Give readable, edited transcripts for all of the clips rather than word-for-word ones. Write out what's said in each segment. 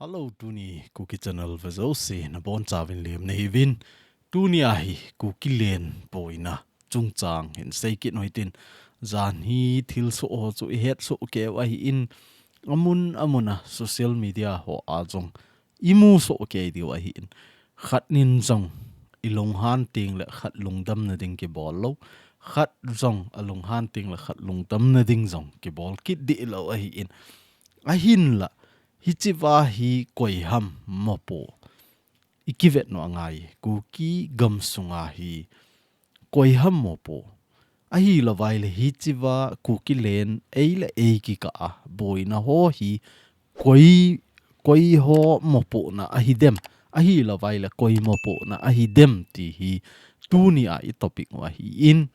Hello tuni KUKI channel vazo se na bon chawin lem nei vin tuni a hi KUKI len poina chungchang hin seikit noitin zan hi thil so o chu het so ke wa hi in amuna social media ho ajong imu so ke di wa hi in khat nin zong ilong han ting le khat lungdam na ding ke bol lo khat zong along han ting le khat lungdam na ding zong ke bol kit di lo a hi in a hin la hi chiwa hi koi ham mopo ikivet no angai KUKI Gamsunga hi koi ham mopo a hi lawai le hi chiwa KUKI len eile eiki ka a boina ho hi koi ho mopo na a hi dem a hi lawai le koi mopo na a hi dem ti hi tuni a I topic wa hi in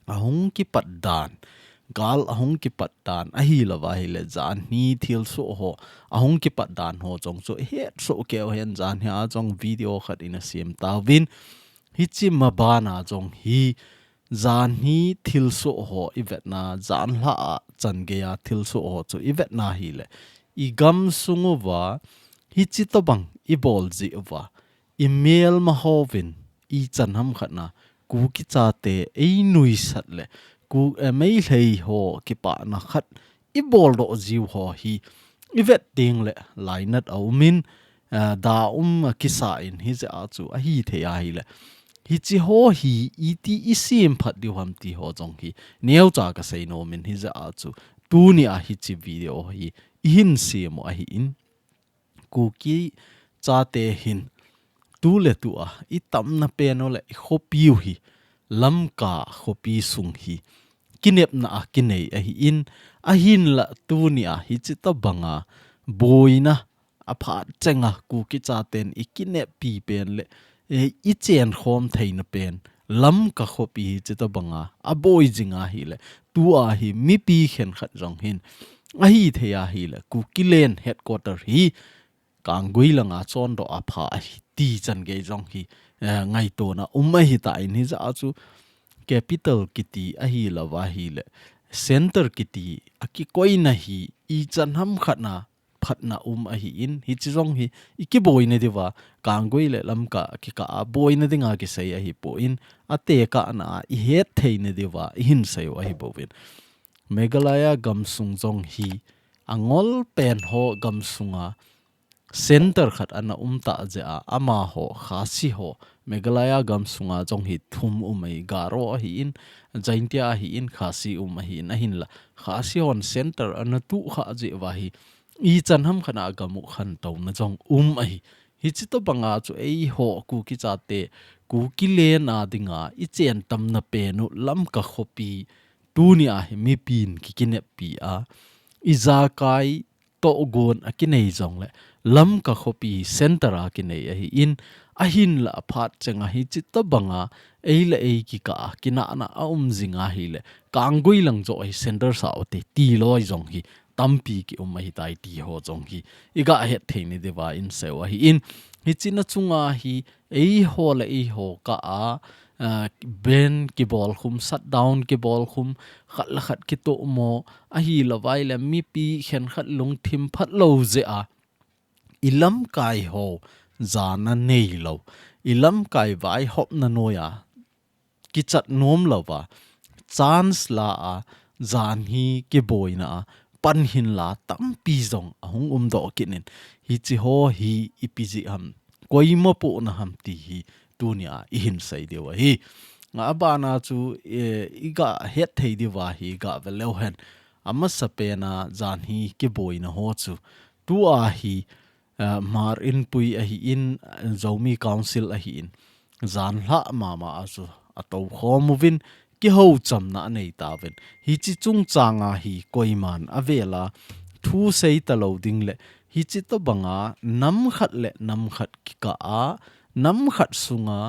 ahong ki paddan gal ahong ki patdan ahi lawa hi le zan ni thil so ho ahong ki patdan ho chong so het so ke hen zan ha chong video khat in a sim tawin hi chi ma bana chong hi zan hi thil so ho ivet na zan la chan ge ya thil so ho chu ivet na hi le I Gamsung wa hi chi to bang I bol ji wa email ma hovin I chan ham khat na KUKI cha te ei nui sat le ku mai lei ho ki pa na khat I bol do jiu ho hi ivet ding le lainat au min da kisa in hi za chu a hi the ya hi le hi chi ho hi iti isim phat di ham ti ho jong hi neu cha ka sei no min hi za chu tu ni a hi chi video hi hin si mo a hi in KUKI cha te hin tu le tu a I tam na pe no le khopiu hi lam ka khopi sung hi kinep na a kinei a hi in a hin la tu ni a hi chi ta banga boina a phat chenga KUKI cha ten I kinep pi pen le I chen khom theina pen lam ka khopi chi ta banga a boi jinga hi le tu a hi mi pi khen khat jong hin a hi theya hi le KUKI len headquarter hi kangui langa chon do a pha a hi ti chan ge jong hi ngai to na hi ta in hi za chu capital kiti a hi lawa hi le center kiti aki koi na hi I chan ham khatna phatna a hi in hi chong hi iki boi na dewa kangoi le lam ka ki ka boi na dinga ki sei a hi po in ate ka na I het thei na dewa hin sei a hi bowin Meghalaya Gamsung jong hi angol pen ho Gamsunga center khat ana ta ja ama ho khasi ho Meghalaya Gamsunga jong hi thum mai garo hi in jaintia hi in khasi hi na hin la khasi on center ana tu kha je wa hi I chan ham khana gamu khan to na jong hi chi to banga chu ei ho KUKI cha te KUKI le na dinga I chen tam na pe nu lam ka khopi tu ni a hi mi pin ki kine pi a I za kai to gon a kinei jong le lam ka khopi center a kinei a hi in a hin la phat chenga hi chi to banga eila ei ki ka kina na zinga hi le kangui lang jo hi center sa ote ti loi jong hi tampi ki hi tai ti ho jong hi iga het theini dewa in sewa hi in hi china chunga hi ei ho la ei ho ka a ben ki bol khum shut down ki bol khum khat la khat ki to mo a hi la vai la mi pi khen khat lung thim phat lo je a ilam kai ho zana nei lo ilam kai vai hop na noya ki chat nom lawa chance la a zan hi ki boina pan hin la tam pi zong ahong do kinin hi chi ho hi ipiji ham koimo po na ham ti hi tunia I hin sai dewa hi nga ba na chu iga het thei dewa hi ga velo hen amma sapena zan hi ki boina ho chu tu a hi mar in pui a hi in zomi council a hi in zan hla mama asu ato khomovin ki ho chamna nei tawen hi chi chung changa hi koiman avela thu sei ta loading le hi chi to banga nam khat ki ka a nam khat sunga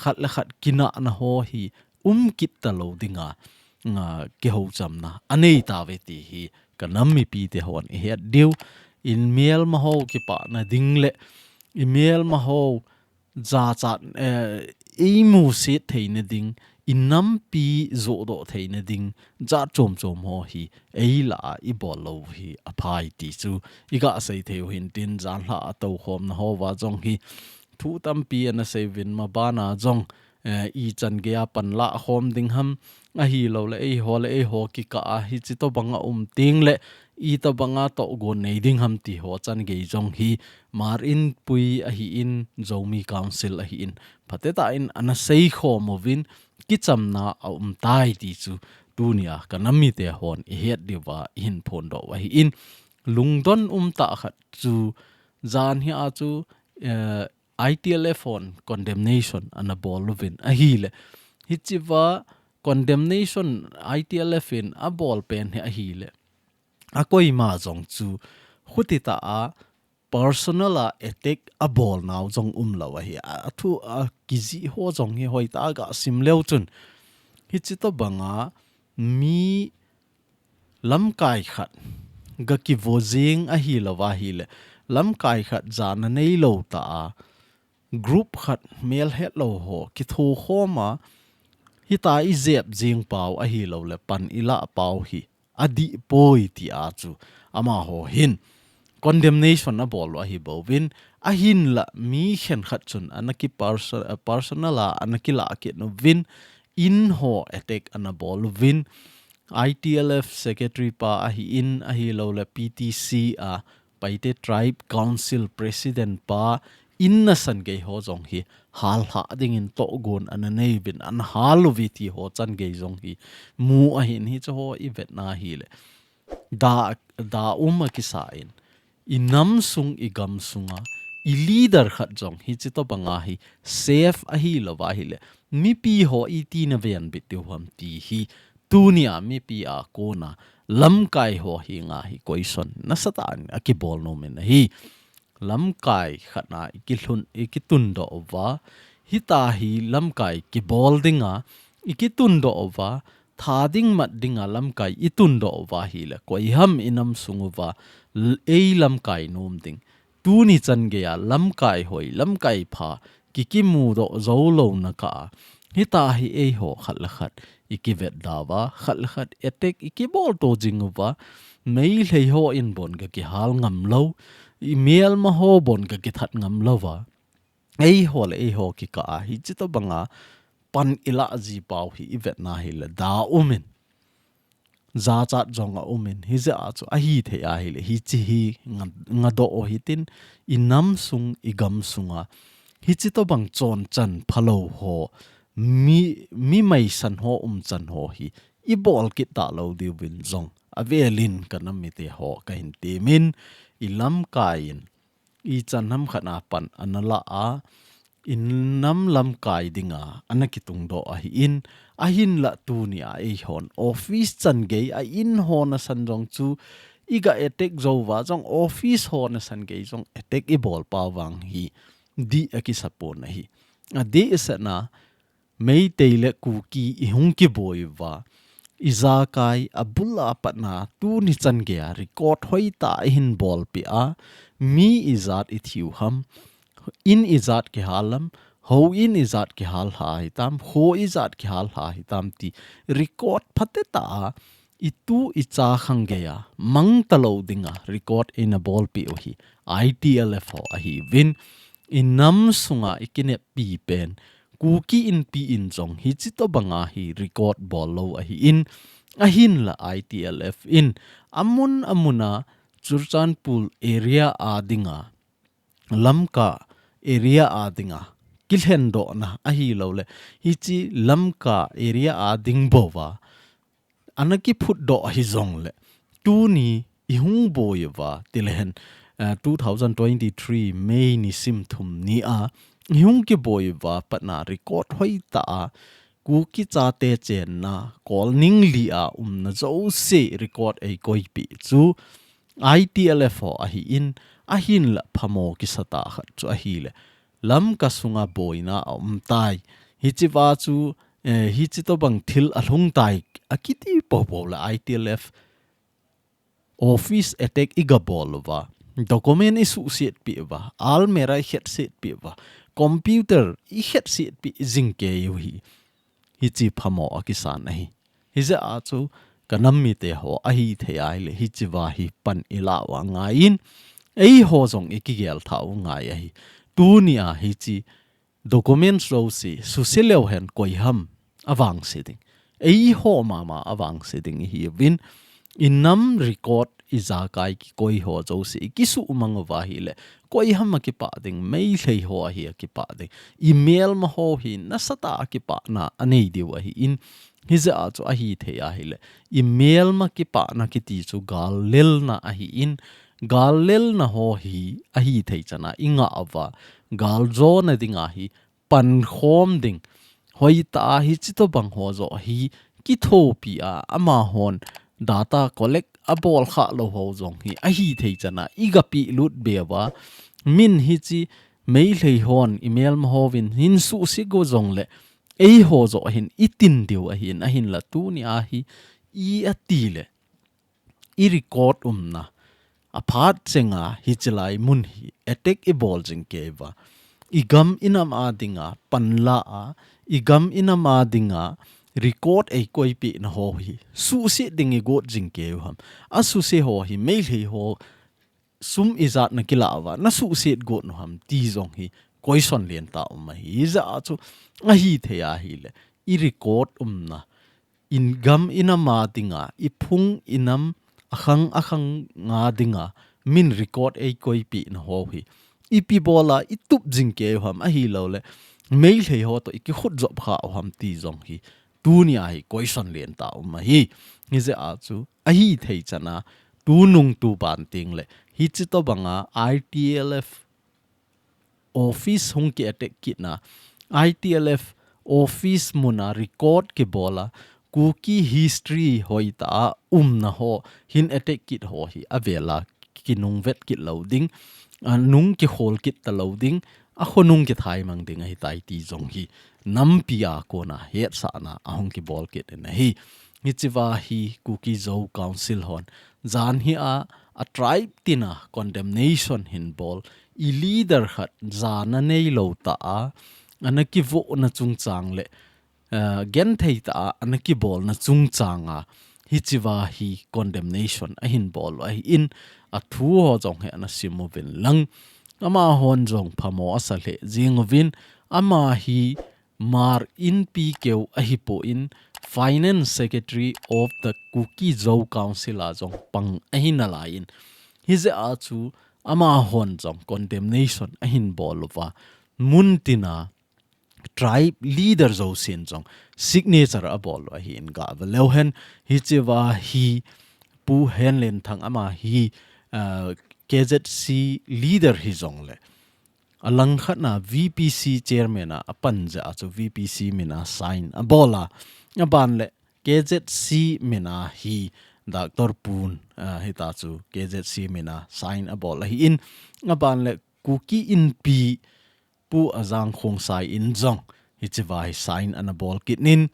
khat la khat kina na ho hi kit ta loadinga nga ki ho chamna anei tawe ti hi kanam mi pi te hon he diu in mail ma ho ki pa na ding le email ma ho za chat mu se theina ding inam pi zo do theina ding za chom ho hi eila I bol lo hi aphai ti chu iga sei theu hin tin zan hla to khom na ho wa jong hi thu tam pi ana sevin ma bana jong I chan ge a pan la khom ding ham a hi lo le e ho ki ka hi chi to banga ting le I to banga to go nei ding ham ti ho chan ge jong hi mar in pui a hi in zomi council a hi in phateta in ana sei khom ovin ki chamna a tai ti chu tunia kanami te hon I het diwa in phon do wa hi in lungdon ta khat chu zan hi a chu ITLF on condemnation and a ball lovin a hile hichiva condemnation ITLF in a ball pen a hile a koi ma jong chu khutita a personal attack a ball now jong lawa hi a thu a kizi ho jong hi hoi ta ga sim leu chun hichito banga mi lam kai khat ga ki vozing a hi lawa hi le lam kai khat jana nei lo ta group khat mel het lo ho ki thu khoma hi ta I zep jing pau a hi lo le pan ila pau hi adi poi ti a chu ama ho hin condemnation a bol wa hi bovin a hin la mi khen khat chun anaki personal anaki la ke no vin in ho attack ana bol vin ITLF secretary pa a hi in a hi lo le PTC a paite tribe council president pa inna san ge ho jong hi hal ha ding in to gon an nei bin an haluvi ti ho chan ge jong hi mu a hin hi cho ho I vet na hi le da ki sa in inam sung I gamsunga I leader khat jong hi chi to banga hi safe a hi lo wa hi le mi pi ho I ti na ven bit tu ham ti hi tunia mi pi a ko na lam kai ho hi nga hi question na satan a ki bol no men hi lam kai khana ikilhun ikitun do wa hita hi lam kai ki bol dinga ikitun do wa thading mat dinga lam kai itun do wa hi la koi ham inam sunguwa lam kai nom ding tu ni chan ge ya lam kai hoi lam kai pha kikimu do zo lo na ka hita hi ho khat la khat ikivet dawa khat la khat etek ikibol to jingwa mei lei ho in bon ga ki hal ngam lo email ma ho bon ka ki that ngam lova ei ho ki ka hi chi to banga pan ila ji pau hi ivet na hi la da umin za chat jonga umin hi za chu a hi the a hi le hi chi hi nga do o hi tin inam sung igam sunga hi chi to bang chon chan phalo ho mi mai san ho chan ho hi I bol ki ta lo di win zong avelin kanami te ho ka hin te min ilam kain I chanam khana pan anala a innam lam kai dinga anakitung do a hi in a hin la tu ni a hon office chan ge a in hon a san jong chu iga attack zo wa jong office hon a san ge jong attack I bol pa wang hi di aki sapo na hi a de isana mei teile KUKI I hung ki boy wa iza kai abulla patna tu ni chan ge record hoi ta hin bol pi a mi izat I thiu ham in izat ke halam ho in izat ke hal ha hitam ho izat ke hal ha hitam ti record phateta I tu I cha khang ge ya mang talo dinga record in a bol pi o hi ITLF ho a hi win inam sunga ikine pi pen KUKI in pi in jong hi chi to banga hi record bol lo a hi in a hin la ITLF in amuna Churchanpur area a dinga lamka area a dinga kilhen do na a hi lo le hi chi lamka area a ding bowa anaki phut do hi zong le tu ni I hung boywa tilhen 2023 May ni sim thum ni a hung ki boywa patna record hoi ta KUKI cha te chen na call ning li a na zo se record ei koi pi chu ITLF ho a hi in a hin la phamo ki sata khat chu a hi le lam ka sunga boina tai hi chi wa chu hi chi to bang thil a hlung tai akiti po la ITLF office attack iga bolwa document isu set pi wa almera het set pi wa computer I het set pi jingke yu hi hi chi phamo akisan nahi hi za a chu kanam mi te ho a hi the ai le hi chi wa hi pan ila wa nga in ei ho zong ikigel thau nga ya hi tu nia hi chi documents ro si susileu hen koi ham awang siding ei ho mama awang siding hi win inam record iza kai ki koi ho zo si kisu umang wa hi le koi ham ki pa ding mei hlei ho hi ki pa ding email ma ho hi na sata ki pa na anei di wa hi in hi za chu a hi the ya hi le email ma ki pa na ki ti chu gal lel na a hi in gal lel na ho hi a hi thei chana inga awa gal zo na dinga hi pan khom ding hoi ta hi chi to bang ho zo hi ki tho pi a ama hon data collect a bol kha lo ho zong hi a hi thei chana iga pi lut bewa min hi chi mei hlei hon email ma hovin hin su si go zong le ei ho zo hin itin diu a hin la tu ni a hi i a ti le i record na a phat chenga hi chlai mun hi attack e bol jing keva igam inam a dinga panla a igam inam a dinga record ei koi pi na ho hi su si ding e got jing ke ham a su se ho hi mail hi ho sum izat na kilawa na su si got no ham ti zong hi koi son len ta ma hi za chu a hi the ya hi le I record na in gam inama dinga I phung inam akhang nga dinga min record ei koi pi na ho hi ipi bola itup jing ke ham a hi lo le mail he ho to iki khut job kha ham ti zong hi tunia hi question len ta ma hi ni ze a chu a hi thei chana tu nung tu ban ting le hi chi to banga ITLF office hung ki attack kit na ITLF office muna record ke bola KUKI history hoita na ho hin attack kit ho hi avela kinung vet kit loading nung ki hol kit ta loading a khonung ki thai mang ding hi tai ti zong hi nam pia ko na het sa na ahong ki bol kit na hi ni chiwa hi KUKI zo council hon zan hi a tribe tina condemnation hin bol I leader khat zana nei lo ta anaki vo na chung chang le gen thei ta anaki bol na chung changa hi chiwa hi condemnation a hin bol a hi in a thu ho jong he na simovin lang ama hon jong phamo asale jingovin ama hi mar in pi keu a hi po in finance secretary of the KUKI zo council a jong pang a hin ala in hi ze a chu ama hon jong condemnation a hin bolwa muntina tribe leader zo sin jong signature a bol a hi in ga velohen hi chewa hi pu henlen thang ama hi KZC leader hi jong le alang khatna VPC chairman a panja chu VPC mina sign a bola aban le KZC mina hi Dr. Pun hita chu KZC mina sign a bol hi in aban le KUKI in pi pu azang khong sai in jong hi chiwa hi sign an a bol kitnin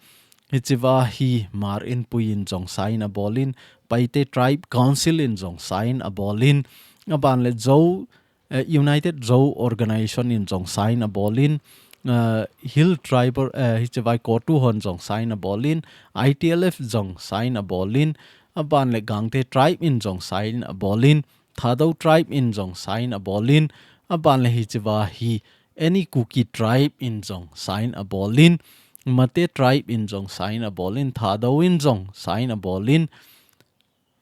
hi chiwa hi mar in puin jong sign a bolin paite tribe council in jong sign a bolin aban le zo United Zo organization in jong sign a bolin Hill Triber hi chiwa kotu hon jong sign a bolin ITLF jong sign a bolin aban le gangte tribe in jong sign a bolin Thado tribe in jong sign a bolin aban le hi chiwa hi any KUKI tribe in jong sign a bolin mate tribe in jong sign a bolin Thado in jong sign a bolin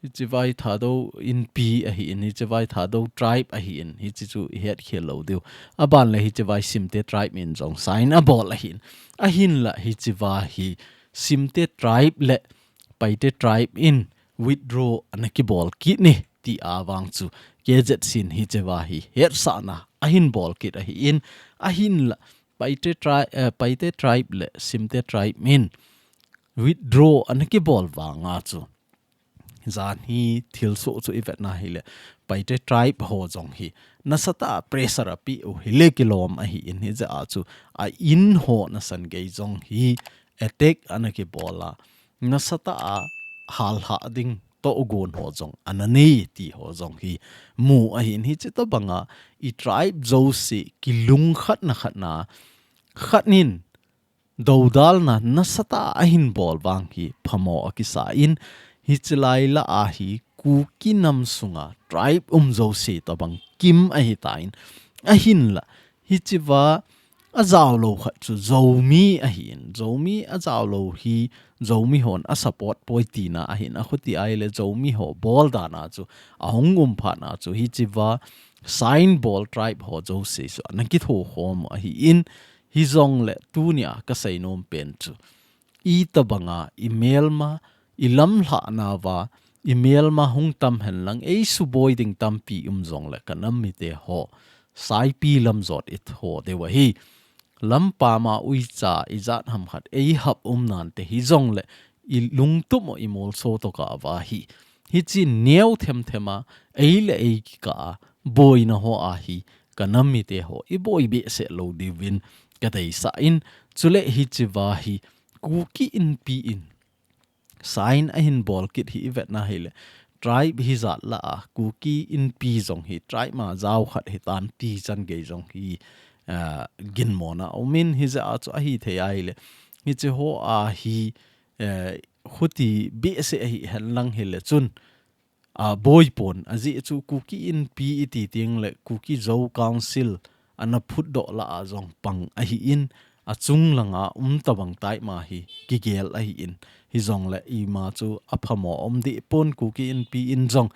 hichivai thado in pi a hi in hichivai thado tribe a hi in hichu het khelo deu aban le hichivai simte tribe in jong sign a bol a hin la hichiwa hi simte tribe le paite tribe in withdraw anaki bol ki ni ti awang chu kejet sin hichiwa hi het sa na a hin bol kit a hi in a hin la paite tribe le simte tribe in withdraw anaki bol wanga chu zan hi thil so chu ivet na hile paite tribe ho jong hi nasata pressure api u hile kilom a hi in hi za chu a in ho na san ge jong hi attack anaki bola nasata a hal ha ding to ugon ho jong anani ti ho jong hi mu a hin hi che to banga I tribe zo si kilung khat na khatnin dodal na nasata ahin bol wang hi phamo akisa in hi chilai la a hi KUKI nam sunga tribe zo se tabang kim a hi tain ahin la hi chiwa azaw lo khat chu zomi ahin zomi azaw lo hi zomi hon a support poiti na ahin a khuti ai le zomi ho bol da na chu ahongum pha na chu hi chiwa sign ball tribe ho zo se so na ki tho hom a hi in hi zong le tunia ka sei nom pen chu i tabanga email ma ilam hla na wa email ma hung tam hen lang e su boy ding tam pi zong le kanam mi te ho sai pi lam zot it ho de wa hi lam pa ma ui cha izat ham khat e hap nan te hi zong le i lung tu mo i mol so to ka wa hi chi neu them thema e le e ka boy na ho a hi kanam mi te ho i boy be se lo divin ka dei sa in chule hi chi wa hi KUKI in pi in sign a hin ball kit hi vet na hele tribe hi zat la KUKI in pi zong hi tribe ma zaw khat hi tan pi chan ge zong hi gin mona omin hi za chu a hi the ai le hi che ho a hi khuti be se hi han lang hele chun a boy pon azi chu KUKI in pi ti ting le KUKI zo council ana phut do la a zong pang a hi in a chung langa tabang tai ma hi gigel a hi in hi zong le i ma chu a phamo di pon KUKI in pi in zong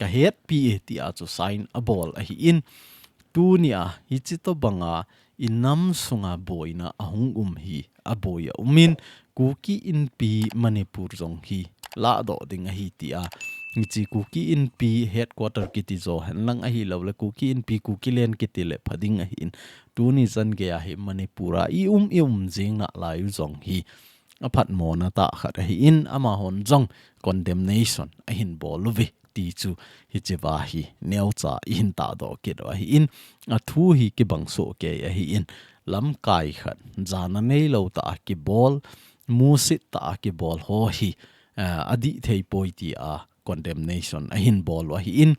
ka het pi ti a chu sign a bol a hi in tu nia hi chi to banga inam sunga boina ahung hi a boya umin KUKI in pi manipur zong hi la do ding a hi ti a chi KUKI in pi headquarter kiti zo han lang a hi lo le KUKI in pi KUKI len kiti le phading a hi in tu ni zan ge a hi manipura i jing na la yu zong hi a phat mo na ta khat a hi in ama hon zong condemnation a hin boluvi ti chu hi chewa hi neu cha in ta do ke do hi in a thu hi ki bang so ke a hi in lam kai khat jana nei lo ta ki bol musit ta ki bol ho hi adi thei poi ti a condemnation a hin bol wa hi in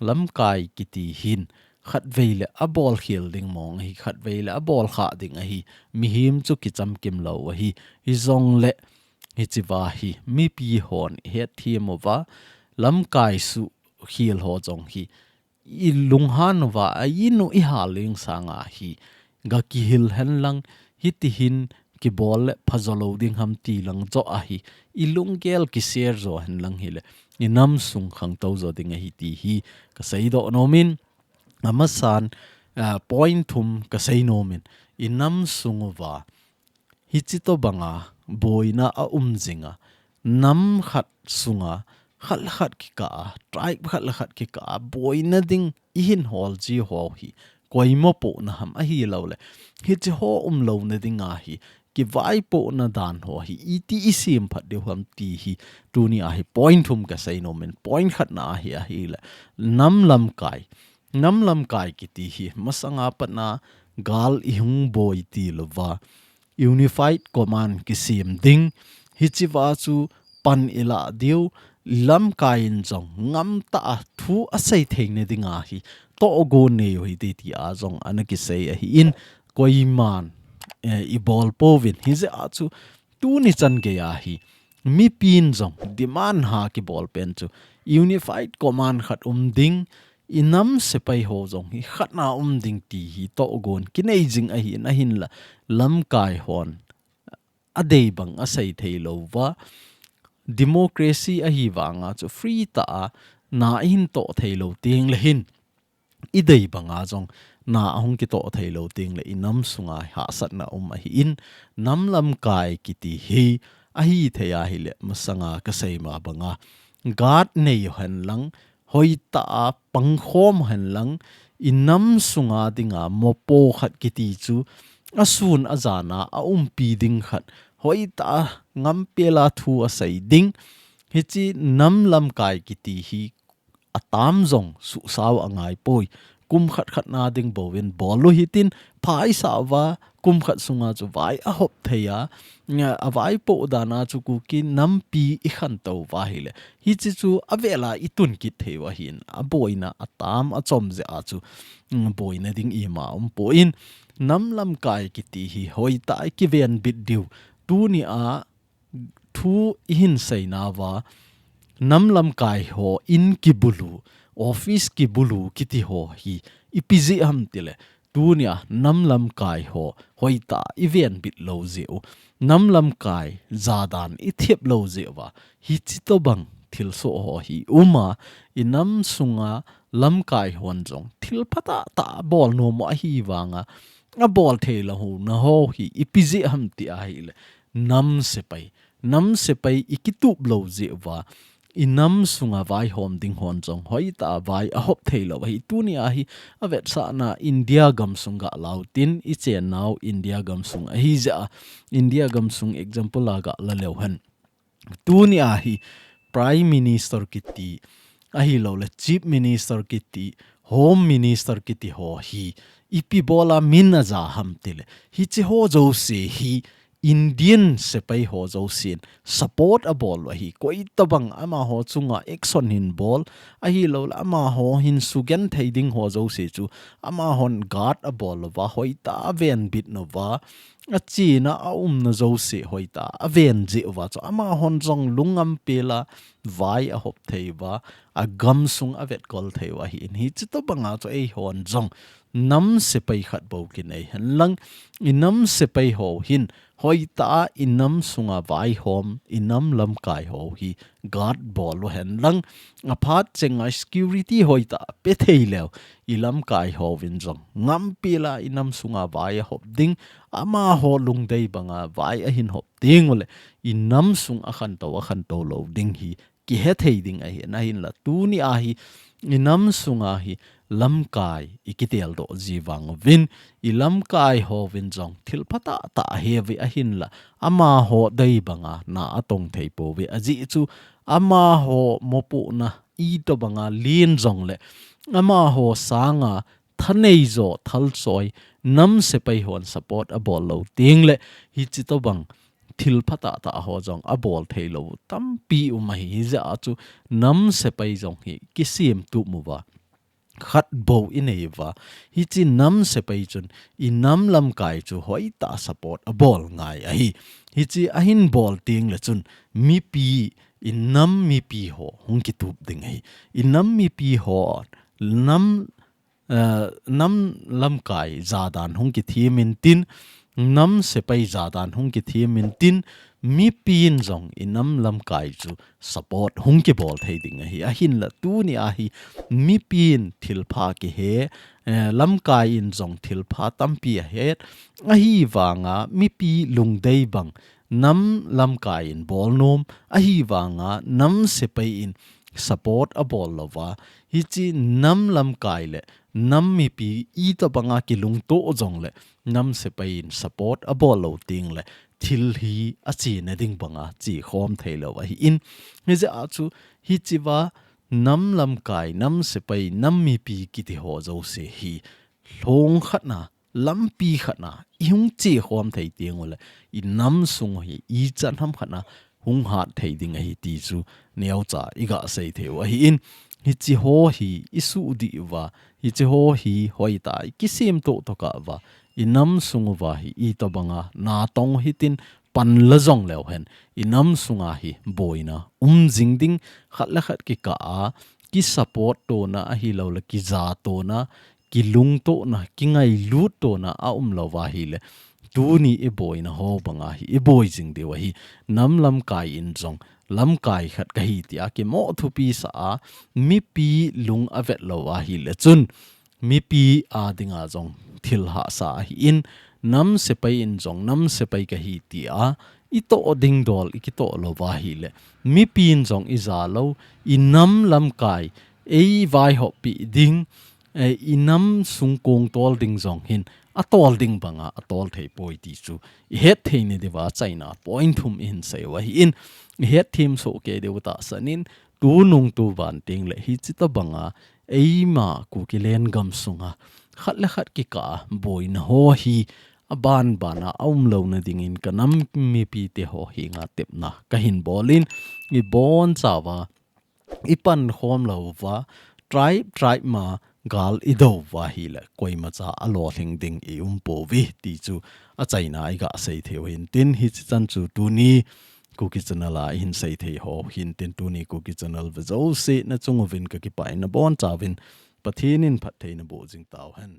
lam kai ki ti hin khat veile a bol khil ding mong hi khat veile a bol kha ding a hi mi him chu ki cham kim lo wa hi zong le hi chiwa hi mi pi hon he thiam wa lam kai su khil ho jong hi i lung han wa a inu i haling sanga hi ga ki hil hen lang hi ti hin ki bol le phazolo ding ham ti lang zo a hi i lung gel ki ser zo hen lang hi le ni nam sung khang to zo ding a hi ti hi ka sei do no min amasan point thum ka sei no min i nam sung wa hi chi to banga boina a jinga nam khat sunga khal khat ki ka tribe khal khat ki ka boina ding in hol ji ho hi koimo po na ham a hi lo le hi chi ho lo na dinga hi ki vai po na dan ho hi iti isim phat de hum ti hi tu ni a hi point thum ka sei no men point khat na hi a hi le nam lam kai ki ti hi masanga patna gal i hung boy ti lova unified command ki sim ding hi chi wa chu pan ila diu lam kain jong ngam ta thu a sei theng ne dinga hi to go ne hi ti ti a jong an ki sei a hi in koiman i bol povin hi ze a chu tu ni chan ge ya hi mi pin jong demand ha ki bol pen chu unified command khat ding inam se pai ho jong hi khatna ding ti hi to gon kinai jing a hi na hin la lam kai hon adei bang a sei thei lo wa democracy a hi wanga chu free ta na hin to thei lo ting le hin idei banga jong na ahung ki to thei lo ting le inam sunga ha sat na a hi in nam lam kai ki ti hi a hi theya hi le masanga ka sei ma banga god nei han lang hoi ta pang khom han lang inam sunga dinga mopo khat ki ti chu asun azana a pi ding khat hoi ta ngam pela thu a sei ding hi chi nam lam kai ki ti hi atam zong su saw angai poi kum khat na ding bowin bolu hitin phai sawa kum khat sunga chu vai a hop theya a vai po dana chu KUKI nampi I khan to wa hi le hi chi chu avela itun ki thewa hin a boina atam a chom je a chu boina ding I ma po in namlam kai ki ti hi hoi ta ki ven bit diu tu ni a thu hin sei na wa namlam kai ho in ki bulu office ki bulu kiti ho hi ipizi ham tile tunia namlam kai ho hoita event bit lo zeu namlam kai zadan ithiep lo zewa hi chito bang thil so ho hi uma inam sunga lam kai hon jong thil phata ta bol no mo hi wanga a bol thela ho na ho hi ipizi ham ti a hi le nam se pai ikitup lo zewa inam sunga vai hom ding hon jong hoi ta vai a hop thailo hi tunia hi avet sa na India Gamsung ga lautin I chen now India Gamsung hi ja India Gamsung example la ga la leuhan tunia hi prime minister kiti a hi lo le chief minister kiti home minister kiti ho hi ipi bola minna ja ham tile hi chi ho jo se hi Indian sepai ho zo sin support a ball wa hi koi tabang ama ho chunga action hin ball a hi lo ama ho hin sugen thading ho zo se chu ama hon guard a ball wa hoita ven bit no wa a china a na zo se hoita a ven ji wa chu ama hon jong lungam pela vai a hop thei wa a Gamsung a vet kol thei wa hi in hi chi to banga chu ei hon jong nam sepai khat bo ki nei han lang inam sepai ho hin hoita inam sunga vai hom inam lam kai ho hi guard bol hen lang a phat chenga security hoita pe thei lew ilam kai ho win jong ngam pila inam sunga vai hop ding ama ho lung dei banga vai a hin hop ding ole inam sung a khan to lo ding hi ki he thei ding a hi na hin la tu ni a hi inam sunga hi lam kai ikitel do jiwang win ilam kai ho win jong thil phata ta hevi a hin la ama ho dei banga na atong thei po we aji chu ama ho mopu na I to banga lin jong le ama ho sanga thanei zo thal choi nam se pai hon support a bol lo ting le hi chi to bang thil phata ta ho jong a bol thei lo tampi umai hi ja chu nam se pai jong hi kisim tu muwa khat bo ineva hi chi nam se pai chun I nam lam kai chu hoi ta support a bol ngai a hi chi a hin bol ting le chun mi pi in nam mi pi ho hung ki tup ding hi in nam mi pi ho nam nam lam kai zadan hung ki thimin tin nam se pai zadan hung ki thimin tin mi pin jong inam lam kai chu support hung ki bol thei ding hi a hin la tu ni a hi mi pin thil pha ki he lam kai in jong thil pha tampi a he a hi wanga mi pi lung dei bang nam lam kai in bol nom a hi wanga nam se pai in support a bol lova hi chi nam lam kai le nam mi pi I to banga ki lung to jong le nam se pai in support a bol lo ting le thil hi a chi na ding banga chi khom thailo wa hi in he ja chu hi chiwa nam lam kai nam se pai nam mi pi ki ti ho zo se hi hlong khat na lam pi khat na I hung chi khom thai ting ole I nam sung hi I chan ham khat na hung hat thai ding hi ti chu neu cha iga sei the wa hi in hi chi ho hi isu di wa hi chi ho hi hoi ta kisim to ka wa inam sungu wa hi I to banga na tong hitin pan la jong lew hen inam sunga hi boina jing ding khat la khat ki ka ki support to na a hi lo la ki za to na ki lung to na ki ngai lut to na a lo wa hi le tu ni e boina ho banga hi e boi jing de wa hi nam lam kai in jong lam kai khat ka hi ti a ki mo thu pi sa mi pi lung avet lo wa hi le chun mi pi a dinga jong thil ha sa hi in nam se pai in jong nam se pai ka hi ti a I to ding dol I ki to lo wa hi le mi pin jong I za lo I nam lam kai ei vai ho pi ding I nam sung kong tol ding jong hin a tol ding banga a tol thei poi ti chu I het thei ni de wa chaina point thum in se wa hi in het thim so ke de ta sanin tu nung tu van ting le hi chi ta banga ei ma KUKI len Gamsunga khat le khat ki ka boin ho hi bana lo na dingin kanam mi pi te ho hi nga tep na ka hin bolin I bon chawa ipan khom lo wa tribe ma gal ido wa hi la koi ma cha alo hling ding po vi ti chu a chaina I ga sei theo hin tin hi chan chu tu ni KUKI channel a hin sei thei ho hin tin tu ni KUKI channel ve zo se na chung vin ka ki pai na bon chawin pathin in phat thei na bo jing taw han